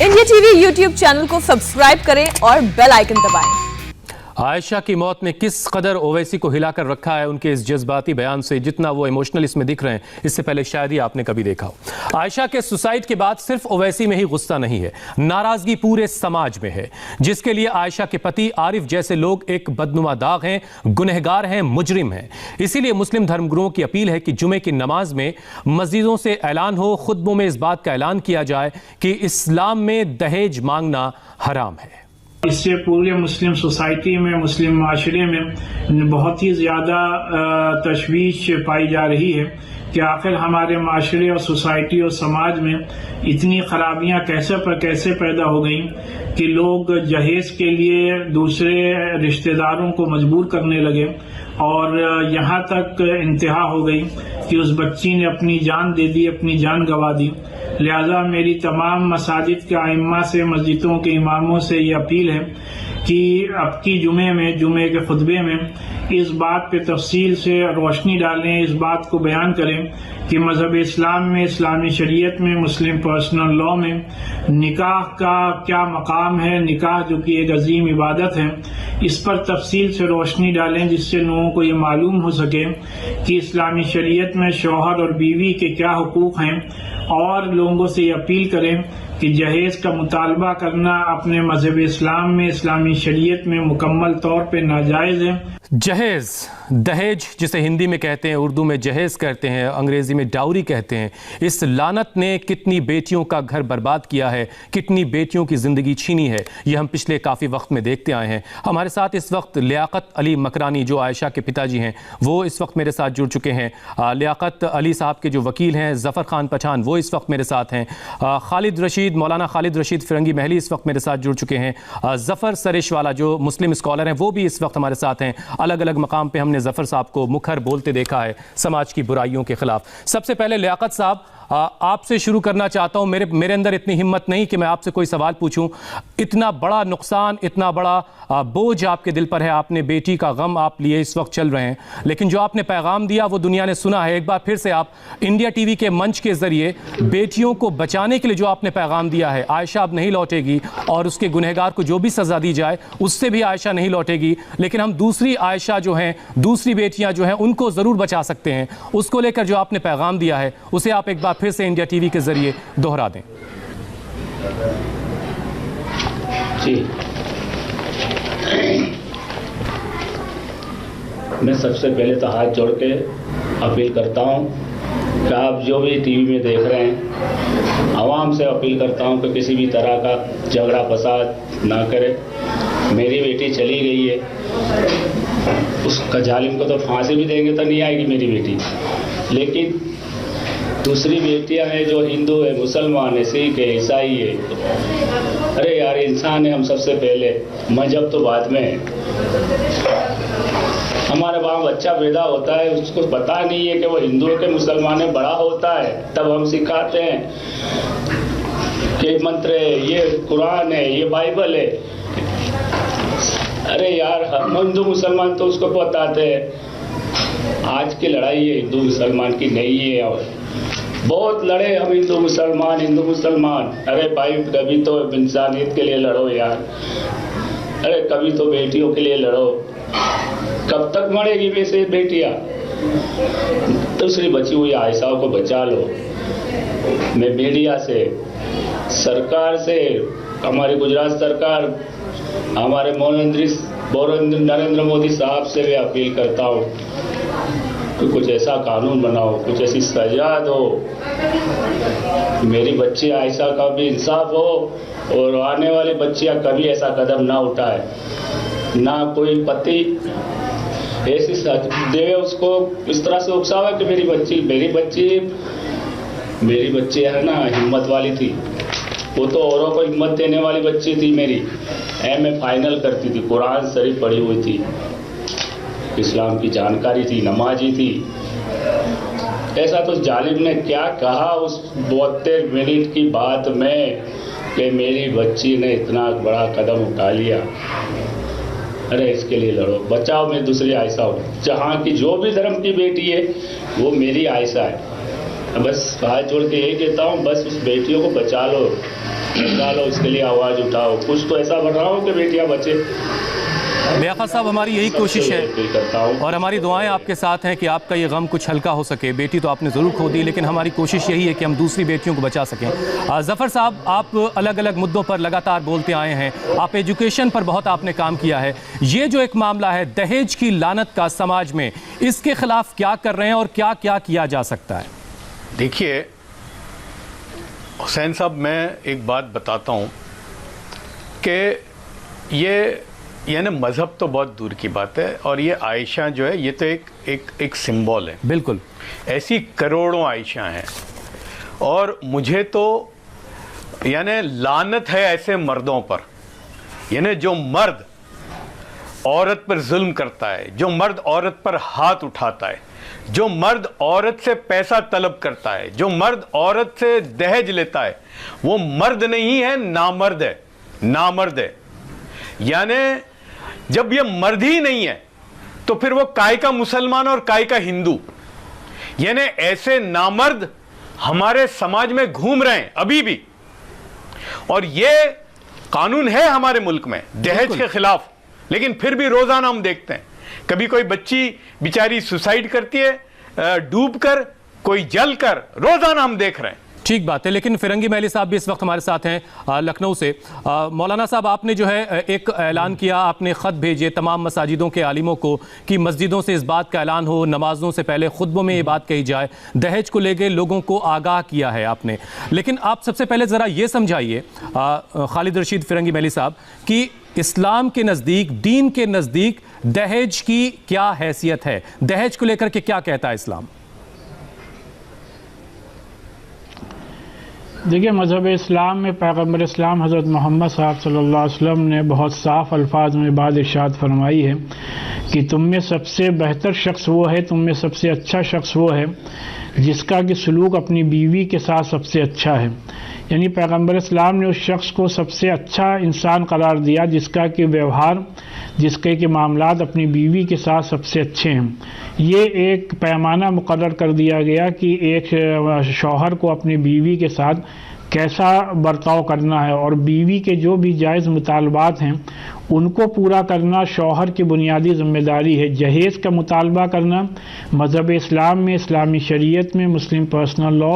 India TV YouTube channel को subscribe करें और बेल आइकन दबाएं। आयशा की मौत ने किस कदर ओवैसी को हिलाकर रखा है उनके इस जज्बाती बयान से, जितना वो इमोशनल इसमें दिख रहे हैं इससे पहले शायद ही आपने कभी देखा हो। आयशा के सुसाइड के बाद सिर्फ ओवैसी में ही गुस्सा नहीं है, नाराजगी पूरे समाज में है, जिसके लिए आयशा के पति आरिफ जैसे लोग एक बदनुमा दाग हैं, गुनहगार हैं, मुजरिम हैं। इसीलिए मुस्लिम धर्मगुरुओं की अपील है कि जुमे की नमाज में मस्जिदों से ऐलान हो, खुतबों में इस बात का ऐलान किया जाए कि इस्लाम में दहेज मांगना हराम है। इससे पूरे मुस्लिम सोसाइटी में, मुस्लिम माशरे में बहुत ही ज़्यादा तशवीश पाई जा रही है कि आखिर हमारे माशरे और सोसाइटी और समाज में इतनी खराबियां कैसे पैदा हो गई कि लोग जहेज के लिए दूसरे रिश्तेदारों को मजबूर करने लगे और यहाँ तक इंतहा हो गई कि उस बच्ची ने अपनी जान दे दी, अपनी जान गंवा दी। लिहाजा मेरी तमाम मसाजिद के आइम्मा से, मस्जिदों के इमामों से ये अपील है कि अब की जुमे के खुतबे में इस बात पे तफसील से रोशनी डालें, इस बात को बयान करें कि मजहब इस्लाम में, इस्लामी शरीयत में, मुस्लिम पर्सनल लॉ में निकाह का क्या मकाम है, निकाह जो कि एक अजीम इबादत है, इस पर तफसील से रोशनी डालें जिससे लोगों को ये मालूम हो सके कि इस्लामी शरीयत में शौहर और बीवी के क्या हुकूक हैं, और लोगों से ये अपील करें कि जहेज का मुतालबा करना अपने मजहब इस्लाम में, इस्लामी शरीयत में मुकम्मल तौर पे नाजायज़ है। जहेज, दहेज जिसे हिंदी में कहते हैं, उर्दू में जहेज कहते हैं, अंग्रेजी में डाउरी कहते हैं, इस लानत ने कितनी बेटियों का घर बर्बाद किया है, कितनी बेटियों की ज़िंदगी छीनी है, ये हम पिछले काफ़ी वक्त में देखते आए हैं। हमारे साथ इस वक्त लियाकत अली मकरानी जो आयशा के पिताजी हैं वो इस वक्त मेरे साथ जुड़ चुके हैं। लियाकत अली साहब के जो वकील हैं ज़फ़र खान पठान वो इस वक्त मेरे साथ हैं। खालिद रशीद, मौलाना खालिद रशीद फ़िरंगी महली इस वक्त मेरे साथ जुड़ चुके हैं। ज़फ़र सरेशवाला जो मुस्लिम स्कॉलर हैं वो भी इस वक्त हमारे साथ हैं। अलग अलग मकाम पे हमने ज़फ़र साहब को मुखर बोलते देखा है समाज की बुराइयों के खिलाफ। सबसे पहले लियाकत साहब, आपसे शुरू करना चाहता हूं। मेरे अंदर इतनी हिम्मत नहीं कि मैं आपसे कोई सवाल पूछूं। इतना बड़ा नुकसान, इतना बड़ा बोझ आपके दिल पर है, आपने बेटी का गम आप लिए इस वक्त चल रहे हैं, लेकिन जो आपने पैगाम दिया वो दुनिया ने सुना है। एक बार फिर से आप इंडिया टीवी के मंच के जरिए बेटियों को बचाने के लिए जो आपने पैगाम दिया है, आयशा अब नहीं लौटेगी और उसके गुनहगार को जो भी सजा दी जाए उससे भी आयशा नहीं लौटेगी, लेकिन हम दूसरी आयशा जो हैं, दूसरी बेटियां जो हैं उनको ज़रूर बचा सकते हैं। उसको लेकर जो आपने पैगाम दिया है उसे आप एक बार फिर से इंडिया टीवी के जरिए दोहरा दें। जी, मैं सबसे पहले तो हाथ जोड़ के अपील करता हूं कि आप जो भी टीवी में देख रहे हैं, आवाम से अपील करता हूं कि किसी भी तरह का झगड़ा फसाद ना करें। मेरी बेटी चली गई है, उसका जालिम को तो फांसी भी देंगे तो नहीं आएगी मेरी बेटी, लेकिन दूसरी बेटियां हैं जो हिंदू है, मुसलमान है, सिख है, ईसाई है। अरे यार, इंसान है हम सबसे पहले, मजहब तो बाद में है। हमारे वहाँ बच्चा पैदा होता है, उसको पता नहीं है कि वो हिंदू है कि मुसलमान है, बड़ा होता है तब हम सिखाते हैं कि मंत्र है, ये कुरान है, ये बाइबल है। अरे यार, हम हिंदू मुसलमान तो उसको बताते हैं। आज की लड़ाई है हिंदू मुसलमान की नहीं है, और बहुत लड़े हम हिंदू मुसलमान। अरे भाई, कभी तो इंसानियत के लिए लड़ो यार, अरे कभी तो बेटियों के लिए लड़ो। कब तक मरेगी वैसे बेटियां? दूसरी बची हुई आयशा को बचा लो। मैं मीडिया से, सरकार से, हमारी गुजरात सरकार, हमारे नरेंद्र मोदी साहब से भी अपील करता हूँ कि कुछ ऐसा कानून बनाओ, कुछ ऐसी सजा दो, मेरी बच्ची आयशा का भी इंसाफ हो और आने वाली बच्चियां कभी ऐसा कदम ना उठाए। ना कोई पति ऐसी दे उसको इस तरह से उकसावा कि मेरी बच्ची है ना, हिम्मत वाली थी, वो तो औरों को हिम्मत देने वाली बच्ची थी। मेरी एमए फाइनल करती थी, कुरान शरीफ पढ़ी हुई थी, इस्लाम की जानकारी थी, नमाजी थी। ऐसा तो जालिम ने क्या कहा उस 72 मिनट की बात में कि मेरी बच्ची ने इतना बड़ा कदम उठा लिया। अरे इसके लिए लड़ो, बचाओ, मैं दूसरी आयशा हूँ। जहाँ की जो भी धर्म की बेटी है वो मेरी आयशा है। बस हाथ जोड़ के यही कहता हूँ, बस उस बेटियों को बचा लो, उसके लिए आवाज़ उठाओ, कुछ तो ऐसा बढ़ाओ कि बेटियाँ बचे। लियाकत साहब, हमारी यही कोशिश है और हमारी दुआएं आपके साथ हैं कि आपका ये गम कुछ हल्का हो सके। बेटी तो आपने ज़रूर खो दी, लेकिन हमारी कोशिश यही है कि हम दूसरी बेटियों को बचा सकें। ज़फ़र साहब, आप अलग अलग मुद्दों पर लगातार बोलते आए हैं, आप एजुकेशन पर बहुत आपने काम किया है। ये जो एक मामला है दहेज की लानत का समाज में, इसके खिलाफ क्या कर रहे हैं और क्या क्या किया जा सकता है? देखिए हुसैन साहब, मैं एक बात बताता हूँ कि ये यानी मज़हब तो बहुत दूर की बात है, और ये आयशा जो है ये तो एक सिंबल है। बिल्कुल ऐसी करोड़ों आयशा हैं, और मुझे तो यानी लानत है ऐसे मर्दों पर, यानी जो मर्द औरत पर जुल्म करता है, जो मर्द औरत पर हाथ उठाता है, जो मर्द औरत से पैसा तलब करता है, जो मर्द औरत से दहेज लेता है, वो मर्द नहीं है, नामर्द है, नामर्द है। यानी जब ये मर्द ही नहीं है तो फिर वो काय का मुसलमान और काय का हिंदू। यानी ऐसे नामर्द हमारे समाज में घूम रहे हैं अभी भी, और ये कानून है हमारे मुल्क में दहेज के खिलाफ, लेकिन फिर भी रोजाना हम देखते हैं कभी कोई बच्ची बेचारी सुसाइड करती है डूबकर, कोई जलकर, रोजाना हम देख रहे हैं। ठीक बात है, लेकिन फिरंगी महली साहब भी इस वक्त हमारे साथ हैं लखनऊ से। मौलाना साहब, आपने जो है एक ऐलान किया, आपने ख़त भेजे तमाम मसाजिदों के आलिमों को कि मस्जिदों से इस बात का ऐलान हो, नमाजों से पहले खुतबों में ये बात कही जाए, दहेज को लेकर लोगों को आगाह किया है आपने। लेकिन आप सबसे पहले ज़रा ये समझाइए खालिद रशीद फिरंगी महली साहब कि इस्लाम के नज़दीक, दीन के नज़दीक दहेज की क्या हैसियत है, दहेज को लेकर के क्या कहता है इस्लाम? देखिए, मज़हब इस्लाम में पैगम्बर इस्लाम हज़रत मोहम्मद साहब सल्लल्लाहु अलैहि वसल्लम ने बहुत साफ़ अल्फाज में बात इरशाद फरमाई है कि तुम में सबसे बेहतर शख्स वो है, तुम में सबसे अच्छा शख्स वो है जिसका कि सलूक अपनी बीवी के साथ सबसे अच्छा है। यानी पैगम्बर इस्लाम ने उस शख्स को सबसे अच्छा इंसान करार दिया जिसका कि व्यवहार, जिसके कि मामलात अपनी बीवी के साथ सबसे अच्छे हैं। ये एक पैमाना मुकर्रर कर दिया गया कि एक शौहर को अपनी बीवी के साथ कैसा बर्ताव करना है, और बीवी के जो भी जायज़ मुतालबात हैं उनको पूरा करना शौहर की बुनियादी ज़िम्मेदारी है। जहेज़ का मुतालबा करना मज़हब इस्लाम में, इस्लामी शरीयत में, मुस्लिम पर्सनल लॉ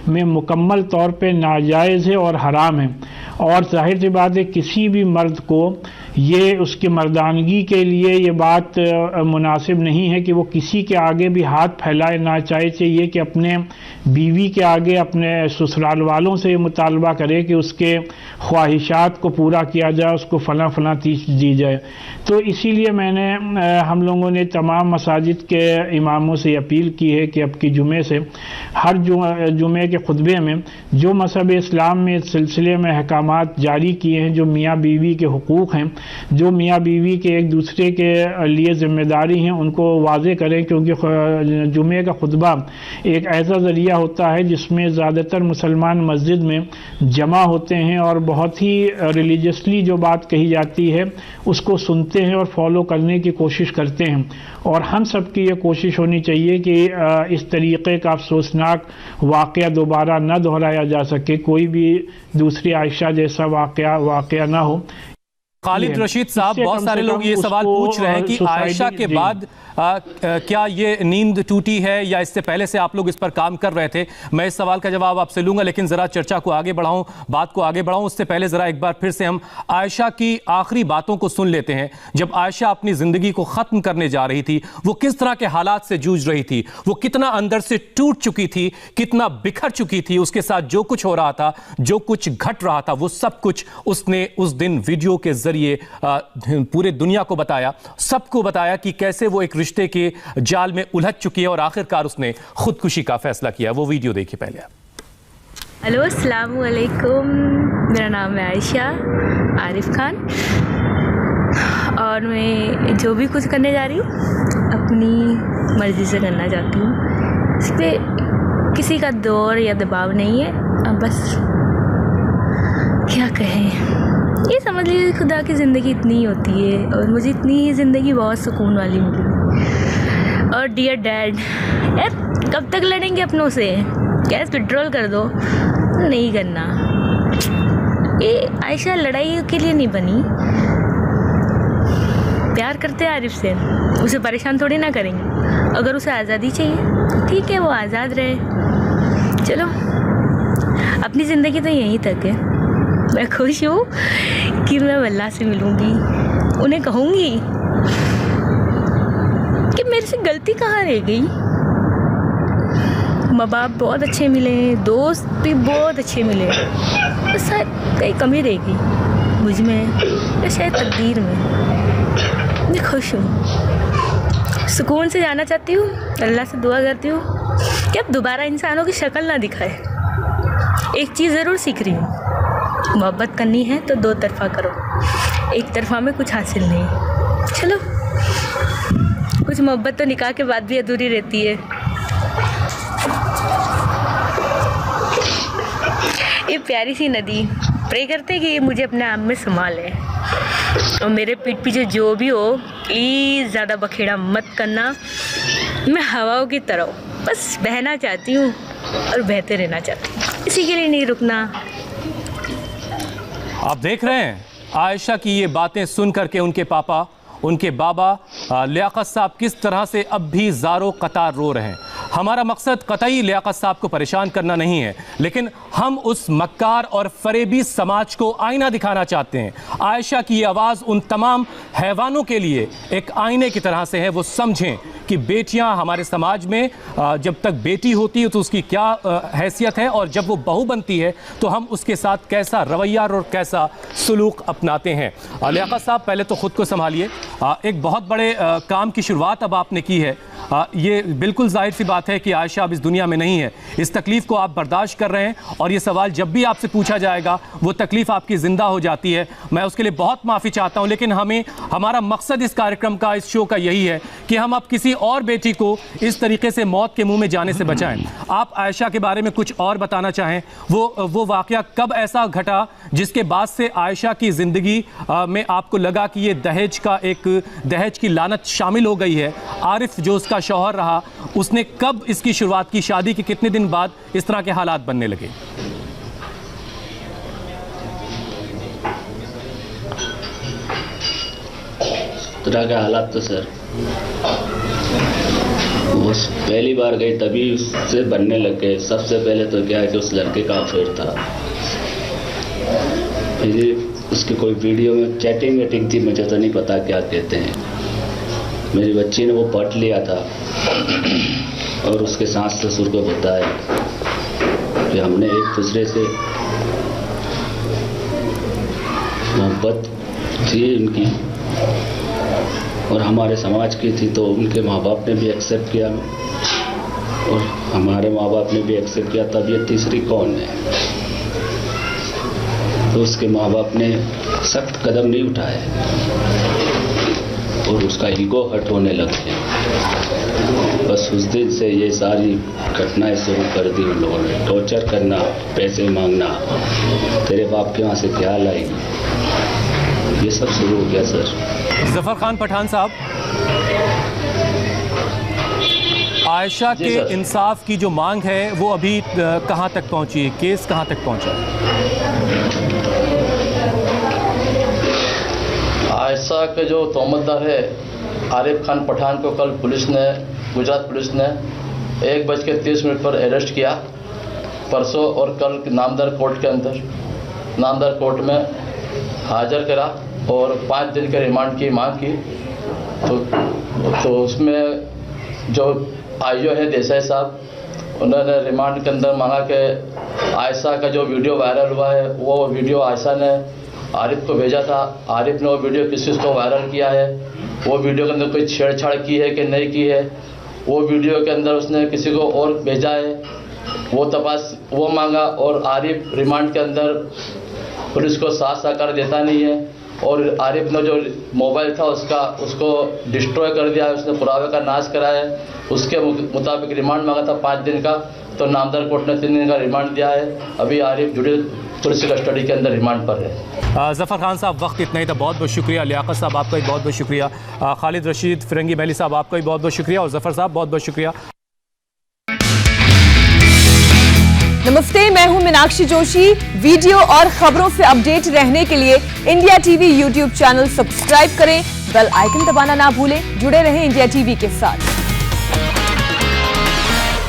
में मुकम्मल तौर पे नाजायज़ है और हराम है। और जाहिर सी बात है किसी भी मर्द को ये उसकी मर्दानगी के लिए ये बात मुनासिब नहीं है कि वो किसी के आगे भी हाथ फैलाए ना चाहे। चाहिए कि अपने बीवी के आगे अपने ससुराल वालों से ये मुतालबा करे कि उसके ख्वाहिशात को पूरा किया जाए, उसको फ़लाँ फ़लाँ चीज़ दी जाए। तो इसीलिए मैंने हम लोगों ने तमाम मसाजिद के इमामों से अपील की है कि अब की जुमे से हर जुमे के खुतबे में जो मज़हब इस्लाम में इस सिलसिले में अहकामात जारी किए हैं, जो मियाँ बीवी के हुकूक़ हैं, जो मियाँ बीवी के एक दूसरे के लिए ज़िम्मेदारी हैं, उनको वाज़े करें। क्योंकि जुमे का खुतबा एक ऐसा ज़रिया होता है जिसमें ज़्यादातर मुसलमान मस्जिद में जमा होते हैं और बहुत ही रिलीजियसली जो बात कही जाती है उसको सुनते हैं और फॉलो करने की कोशिश करते हैं। और हम सब की ये कोशिश होनी चाहिए कि इस तरीक़े का अफसोसनाक वाक़या दोबारा न दोहराया जा सके, कोई भी दूसरी आयशा जैसा वाक़या ना हो। खालिद रशीद साहब, बहुत सारे लोग ये सवाल पूछ रहे हैं कि आयशा के बाद क्या ये नींद टूटी है या इससे पहले से आप लोग इस पर काम कर रहे थे? मैं इस सवाल का जवाब आपसे लूंगा, लेकिन ज़रा चर्चा को आगे बढ़ाऊं, बात को आगे बढ़ाऊं उससे पहले ज़रा एक बार फिर से हम आयशा की आखिरी बातों को सुन लेते हैं। जब आयशा अपनी ज़िंदगी को ख़त्म करने जा रही थी, वो किस तरह के हालात से जूझ रही थी, वो कितना अंदर से टूट चुकी थी, कितना बिखर चुकी थी, उसके साथ जो कुछ हो रहा था, जो कुछ घट रहा था, वो सब कुछ उसने उस दिन वीडियो के जरिए पूरे दुनिया को बताया, सबको बताया कि कैसे वो एक रिश्ते के जाल में उलझ चुकी है और आखिरकार उसने खुदकुशी का फैसला किया। वो वीडियो देखिए पहले आप। हेलो, अस्सलाम वालेकुम, मेरा नाम है आयशा आरिफ खान और मैं जो भी कुछ करने जा रही हूँ अपनी मर्ज़ी से करना चाहती हूँ। इस पर किसी का दौर या दबाव नहीं है। अब बस क्या कहें, ये समझ लीजिए खुदा की ज़िंदगी इतनी ही होती है और मुझे इतनी ही ज़िंदगी बहुत सुकून वाली मिली। और डियर डैड, यार कब तक लड़ेंगे अपनों से? गैस विड्रॉल कर दो, नहीं करना। ये आयशा लड़ाई के लिए नहीं बनी, प्यार करते हैं आरिफ से, उसे परेशान थोड़ी ना करेंगे। अगर उसे आज़ादी चाहिए ठीक है, वो आज़ाद रहे। चलो, अपनी ज़िंदगी तो यहीं तक है। मैं खुश हूँ कि मैं अल्लाह से मिलूँगी, उन्हें कहूँगी कि मेरे से गलती कहाँ रह गई। माँ बाप बहुत अच्छे मिले, दोस्त भी बहुत अच्छे मिले, बस शायद कहीं कमी रह गई मुझ में या शायद तकदीर में। मैं खुश हूँ, सुकून से जाना चाहती हूँ। अल्लाह से दुआ करती हूँ कि अब दोबारा इंसानों की शक्ल ना दिखाए। एक चीज़ ज़रूर सीख रही हूँ, मोहब्बत करनी है तो दो तरफ़ा करो, एक तरफ़ा में कुछ हासिल नहीं। चलो, कुछ मोहब्बत तो निकाह के बाद भी अधूरी रहती है। ये प्यारी सी नदी, प्रे करते कि ये मुझे अपने आप में संभाले, और मेरे पीठ पीछे जो भी हो प्लीज़ ज़्यादा बखेड़ा मत करना। मैं हवाओं की तरह बस बहना चाहती हूँ और बहते रहना चाहती हूँ, इसी के लिए नहीं रुकना। आप देख रहे हैं आयशा की ये बातें सुन करके उनके पापा, उनके बाबा लियाकत साहब किस तरह से अब भी ज़ारो कतार रो रहे हैं। हमारा मकसद कतई लियाकत साहब को परेशान करना नहीं है, लेकिन हम उस मक्कार और फरेबी समाज को आईना दिखाना चाहते हैं। आयशा की ये आवाज़ उन तमाम हैवानों के लिए एक आईने की तरह से है। वो समझें कि बेटियां हमारे समाज में जब तक बेटी होती है तो उसकी क्या हैसियत है, और जब वो बहू बनती है तो हम उसके साथ कैसा रवैया और कैसा सलूक अपनाते हैं। लियाकत साहब, पहले तो ख़ुद को संभालिए। एक बहुत बड़े काम की शुरुआत अब आपने की है। ये बिल्कुल जाहिर सी बात है कि आयशा अब इस दुनिया में नहीं है। इस तकलीफ़ को आप बर्दाश्त कर रहे हैं, और ये सवाल जब भी आपसे पूछा जाएगा वो तकलीफ़ आपकी ज़िंदा हो जाती है। मैं उसके लिए बहुत माफ़ी चाहता हूँ, लेकिन हमारा मकसद इस कार्यक्रम का, इस शो का यही है कि हम अब किसी और बेटी को इस तरीके से मौत के मुंह में जाने से बचाएं। आप आयशा के बारे में कुछ और बताना चाहें? वो वाक़या कब ऐसा घटा जिसके बाद से आयशा की ज़िंदगी में आपको लगा कि ये दहेज की लानत शामिल हो गई है? आरिफ जो उसका शौहर रहा, उसने कब इसकी शुरुआत की? शादी के कितने दिन बाद इस तरह के हालात बनने लगे? तरह के हालात तो सर वो पहली बार गई तभी उससे बनने लग गए। सबसे पहले तो क्या है कि उस लड़के का अफेयर था, उसकी कोई वीडियो में चैटिंग वेटिंग थी, मुझे तो नहीं पता क्या कहते हैं। मेरी बच्ची ने वो पढ़ लिया था और उसके सास ससुर को बताया कि हमने एक दूसरे से मोहब्बत थी उनकी और हमारे समाज की थी, तो उनके माँ बाप ने भी एक्सेप्ट किया और हमारे माँ बाप ने भी एक्सेप्ट किया। तब ये तीसरी कौन है? तो उसके माँ बाप ने सख्त कदम नहीं उठाए और उसका ईगो हर्ट होने लग गया। बस उस दिन से ये सारी घटनाएं शुरू कर दी उन लोगों ने। टॉर्चर करना, पैसे मांगना, तेरे बाप के वहाँ से क्या लाएगी, ये सब शुरू हो गया सर। ज़फ़र खान पठान साहब, आयशा के इंसाफ की जो मांग है वो अभी कहाँ तक पहुँची है? केस कहाँ तक पहुँचा? आयशा के जो तोहमतदार है आरिफ खान पठान को कल पुलिस ने, गुजरात पुलिस ने 1:30 पर अरेस्ट किया परसों, और कल नामदार कोर्ट के अंदर नामदार कोर्ट में हाजिर करा और 5 दिन के रिमांड की मांग की। तो उसमें जो आईओ है देसाई साहब, उन्होंने रिमांड के अंदर मांगा कि आयशा का जो वीडियो वायरल हुआ है वो वीडियो आयशा ने आरिफ को भेजा था। आरिफ ने वो वीडियो किसी को वायरल किया है, वो वीडियो के अंदर कोई छेड़छाड़ की है कि नहीं की है, वो वीडियो के अंदर उसने किसी को और भेजा है, वो तपास वो मांगा। और आरिफ रिमांड के अंदर पुलिस को साथ सहकार देता नहीं है, और आरिफ ने जो मोबाइल था उसको डिस्ट्रॉय कर दिया है, उसने पुरावे का नाश कराया है। उसके मुताबिक रिमांड मांगा था 5 दिन का, तो नामदार कोर्ट ने 3 दिन का रिमांड दिया है। अभी आरिफ जुडियल पुलिस कस्टडी के अंदर रिमांड पर है। ज़फ़र खान साहब, वक्त इतना ही था, बहुत बहुत शुक्रिया। लियाकत साहब आपका भी बहुत बहुत शुक्रिया। खालिद रशीद फिरंगी महली साहब आपका भी बहुत बहुत शुक्रिया, और ज़फ़र साहब बहुत बहुत शुक्रिया। नमस्ते, मैं हूं मीनाक्षी जोशी। वीडियो और खबरों से अपडेट रहने के लिए India TV YouTube channel subscribe करें, बेल आइकन दबाना ना भूलें। जुड़े रहें इंडिया टीवी के साथ।